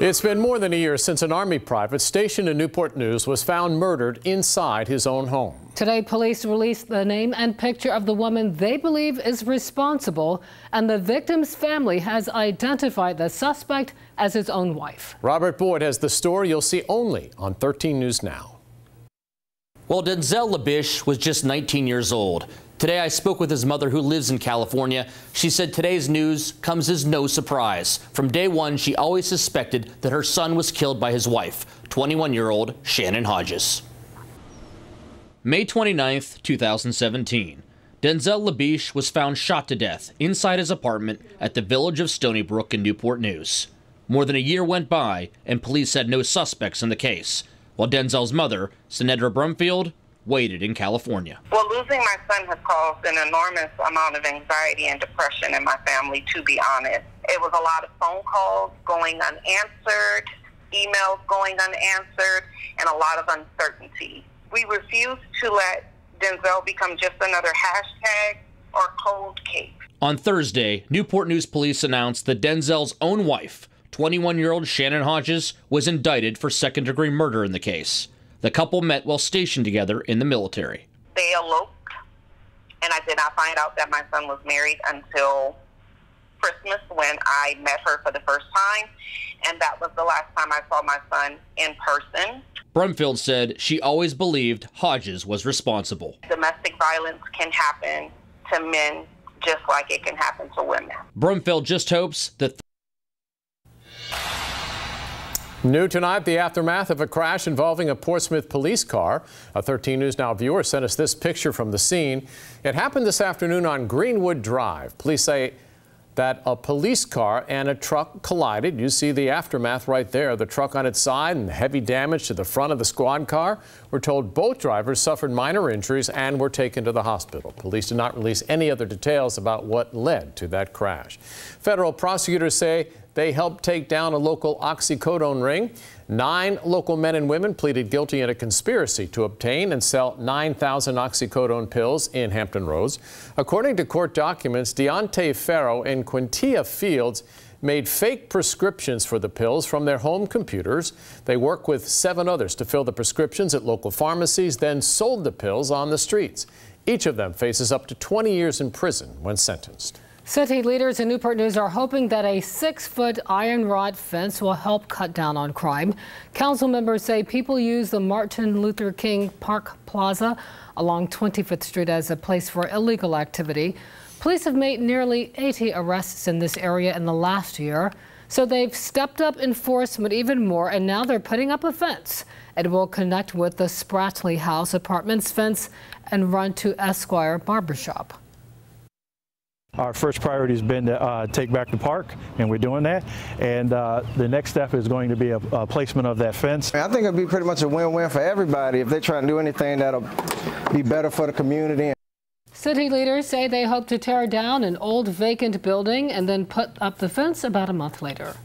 It's been more than a year since an Army private stationed in Newport News was found murdered inside his own home. Today, police released the name and picture of the woman they believe is responsible, and the victim's family has identified the suspect as his own wife. Robert Boyd has the story you'll see only on 13 News Now. Well, Denzel LaBiche was just 19 years old. Today, I spoke with his mother, who lives in California. She said today's news comes as no surprise. From day one, she always suspected that her son was killed by his wife, 21-year-old Shannon Hodges. May 29th, 2017. Denzel LaBiche was found shot to death inside his apartment at the village of Stony Brook in Newport News. More than a year went by, and police had no suspects in the case, while Denzel's mother, Senator Brumfield, waited in California. Well, losing my son has caused an enormous amount of anxiety and depression in my family, to be honest. It was a lot of phone calls going unanswered, emails going unanswered, and a lot of uncertainty. We refuse to let Denzel become just another hashtag or cold case. On Thursday, Newport News police announced that Denzel's own wife, 21-year-old Shannon Hodges, was indicted for second-degree murder in the case. The couple met while stationed together in the military. They eloped, and I did not find out that my son was married until Christmas, when I met her for the first time, and that was the last time I saw my son in person. Brumfield said she always believed Hodges was responsible. Domestic violence can happen to men just like it can happen to women. Brumfield just hopes that New tonight, the aftermath of a crash involving a Portsmouth police car. A 13 News Now viewer sent us this picture from the scene. It happened this afternoon on Greenwood Drive. Police say that a police car and a truck collided. You see the aftermath right there, the truck on its side and heavy damage to the front of the squad car. We're told both drivers suffered minor injuries and were taken to the hospital. Police did not release any other details about what led to that crash. Federal prosecutors say they helped take down a local oxycodone ring. 9 local men and women pleaded guilty in a conspiracy to obtain and sell 9,000 oxycodone pills in Hampton Roads. According to court documents, Deontay Farrow and Quintia Fields made fake prescriptions for the pills from their home computers. They worked with 7 others to fill the prescriptions at local pharmacies, then sold the pills on the streets. Each of them faces up to 20 years in prison when sentenced. City leaders in Newport News are hoping that a 6-foot iron rod fence will help cut down on crime. Council members say people use the Martin Luther King Park Plaza along 25th Street as a place for illegal activity. Police have made nearly 80 arrests in this area in the last year, so they've stepped up enforcement even more, and now they're putting up a fence. It will connect with the Spratley House Apartments fence and run to Esquire Barbershop. Our first priority has been to take back the park, and we're doing that. And the next step is going to be a placement of that fence. I think it'll be pretty much a win-win for everybody if they try to do anything that'll be better for the community. City leaders say they hope to tear down an old vacant building and then put up the fence about a month later.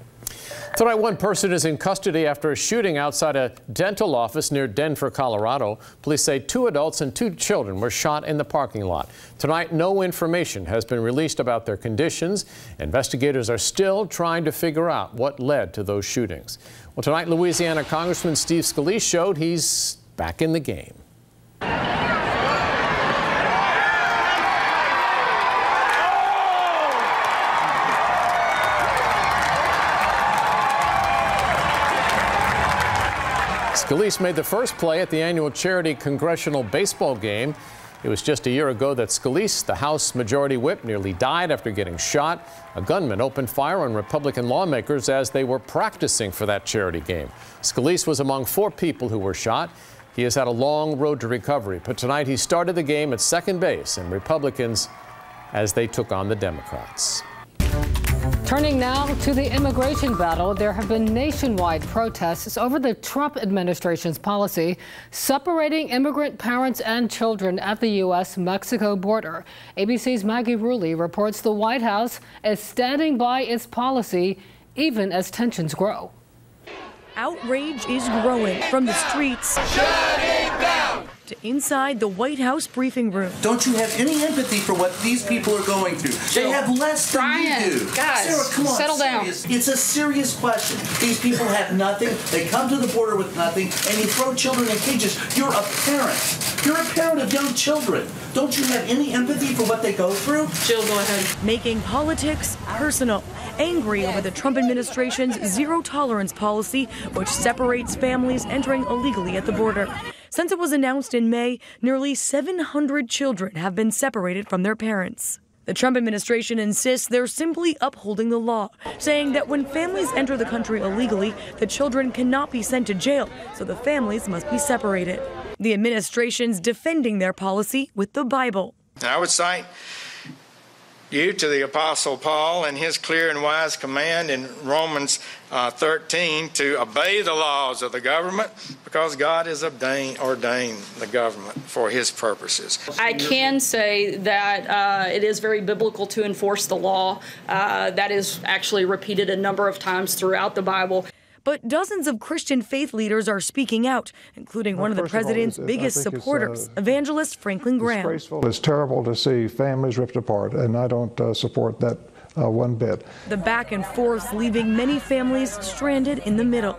Tonight, one person is in custody after a shooting outside a dental office near Denver, Colorado. Police say 2 adults and 2 children were shot in the parking lot. Tonight, no information has been released about their conditions. Investigators are still trying to figure out what led to those shootings. Well, tonight, Louisiana Congressman Steve Scalise showed he's back in the game. Scalise made the first play at the annual charity congressional baseball game. It was just a year ago that Scalise, the House Majority Whip, nearly died after getting shot. A gunman opened fire on Republican lawmakers as they were practicing for that charity game. Scalise was among 4 people who were shot. He has had a long road to recovery, but tonight he started the game at second base, and Republicans as they took on the Democrats. Turning now to the immigration battle, there have been nationwide protests over the Trump administration's policy separating immigrant parents and children at the U.S.-Mexico border. ABC's Maggie Rulli reports the White House is standing by its policy even as tensions grow. Outrage is growing from the streets. Shut it down! to inside the White House briefing room. Don't you have any empathy for what these people are going through? They have less than you do. Guys, Sarah, come on, settle down. It's a serious question. These people have nothing. They come to the border with nothing, and you throw children in cages. You're a parent. You're a parent of young children. Don't you have any empathy for what they go through? Jill, go ahead. Making politics personal. Angry over the Trump administration's zero-tolerance policy, which separates families entering illegally at the border. Since it was announced in May, nearly 700 children have been separated from their parents. The Trump administration insists they're simply upholding the law, saying that when families enter the country illegally, the children cannot be sent to jail, so the families must be separated. The administration's defending their policy with the Bible. I would cite you to the Apostle Paul and his clear and wise command in Romans 13 to obey the laws of the government because God has ordained the government for his purposes. I can say that it is very biblical to enforce the law. That is actually repeated a number of times throughout the Bible. But dozens of Christian faith leaders are speaking out, including one of the president's biggest supporters, evangelist Franklin Graham. It's terrible to see families ripped apart, and I don't support that one bit. The back and forth leaving many families stranded in the middle.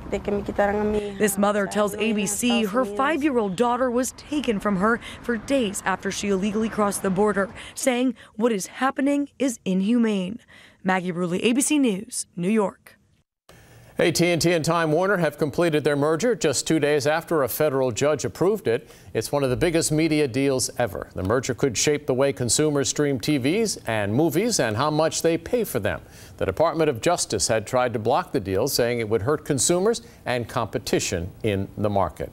This mother tells ABC her 5-year-old daughter was taken from her for days after she illegally crossed the border, saying what is happening is inhumane. Maggie Rulli, ABC News, New York. AT&T and Time Warner have completed their merger just 2 days after a federal judge approved it. It's one of the biggest media deals ever. The merger could shape the way consumers stream TVs and movies and how much they pay for them. The Department of Justice had tried to block the deal, saying it would hurt consumers and competition in the market.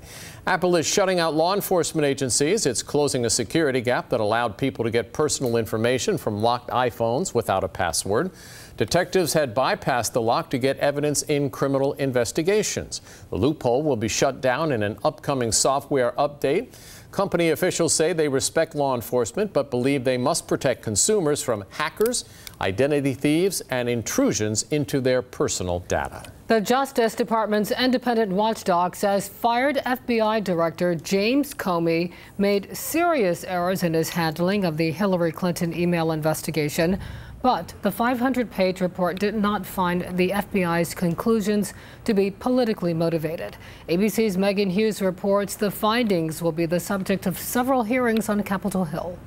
Apple is shutting out law enforcement agencies. It's closing a security gap that allowed people to get personal information from locked iPhones without a password. Detectives had bypassed the lock to get evidence in criminal investigations. The loophole will be shut down in an upcoming software update. Company officials say they respect law enforcement but believe they must protect consumers from hackers, identity thieves, and intrusions into their personal data. The Justice Department's independent watchdog says fired FBI Director James Comey made serious errors in his handling of the Hillary Clinton email investigation. But the 500-page report did not find the FBI's conclusions to be politically motivated. ABC's Megan Hughes reports the findings will be the subject of several hearings on Capitol Hill.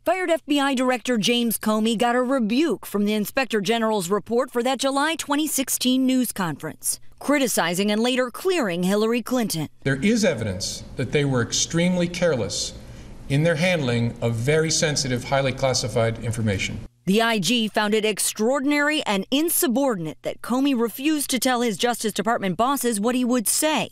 Fired FBI Director James Comey got a rebuke from the Inspector General's report for that July 2016 news conference, criticizing and later clearing Hillary Clinton. There is evidence that they were extremely careless in their handling of very sensitive, highly classified information. The IG found it extraordinary and insubordinate that Comey refused to tell his Justice Department bosses what he would say.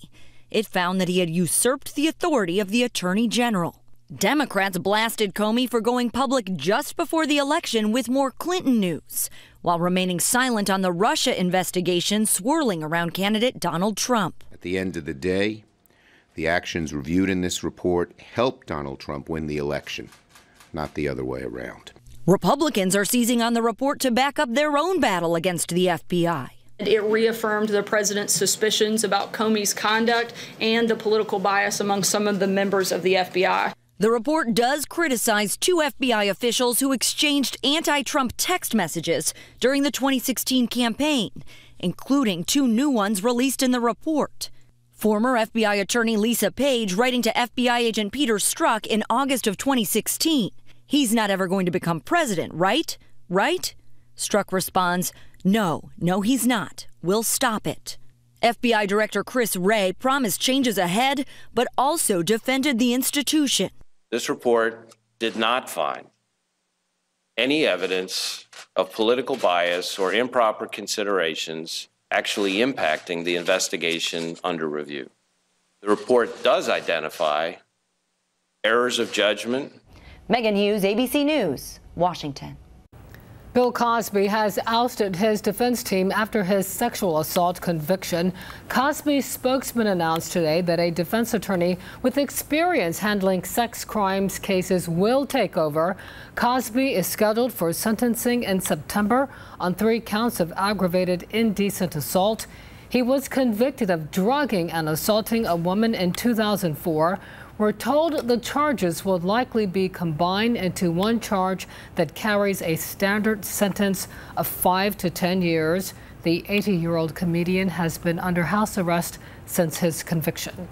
It found that he had usurped the authority of the Attorney General. Democrats blasted Comey for going public just before the election with more Clinton news, while remaining silent on the Russia investigation swirling around candidate Donald Trump. At the end of the day, the actions reviewed in this report helped Donald Trump win the election, not the other way around. Republicans are seizing on the report to back up their own battle against the FBI. It reaffirmed the president's suspicions about Comey's conduct and the political bias among some of the members of the FBI. The report does criticize 2 FBI officials who exchanged anti-Trump text messages during the 2016 campaign, including 2 new ones released in the report. Former FBI attorney Lisa Page writing to FBI agent Peter Strzok in August of 2016. He's not ever going to become president, right? Right? Strzok responds, no, he's not. We'll stop it. FBI Director Chris Wray promised changes ahead, but also defended the institution. This report did not find any evidence of political bias or improper considerations actually impacting the investigation under review. The report does identify errors of judgment. Megan Hughes, ABC News, Washington. Bill Cosby has ousted his defense team after his sexual assault conviction. Cosby's spokesman announced today that a defense attorney with experience handling sex crimes cases will take over. Cosby is scheduled for sentencing in September on 3 counts of aggravated indecent assault. He was convicted of drugging and assaulting a woman in 2004. We're told the charges will likely be combined into one charge that carries a standard sentence of 5 to 10 years. The 80-year-old comedian has been under house arrest since his conviction.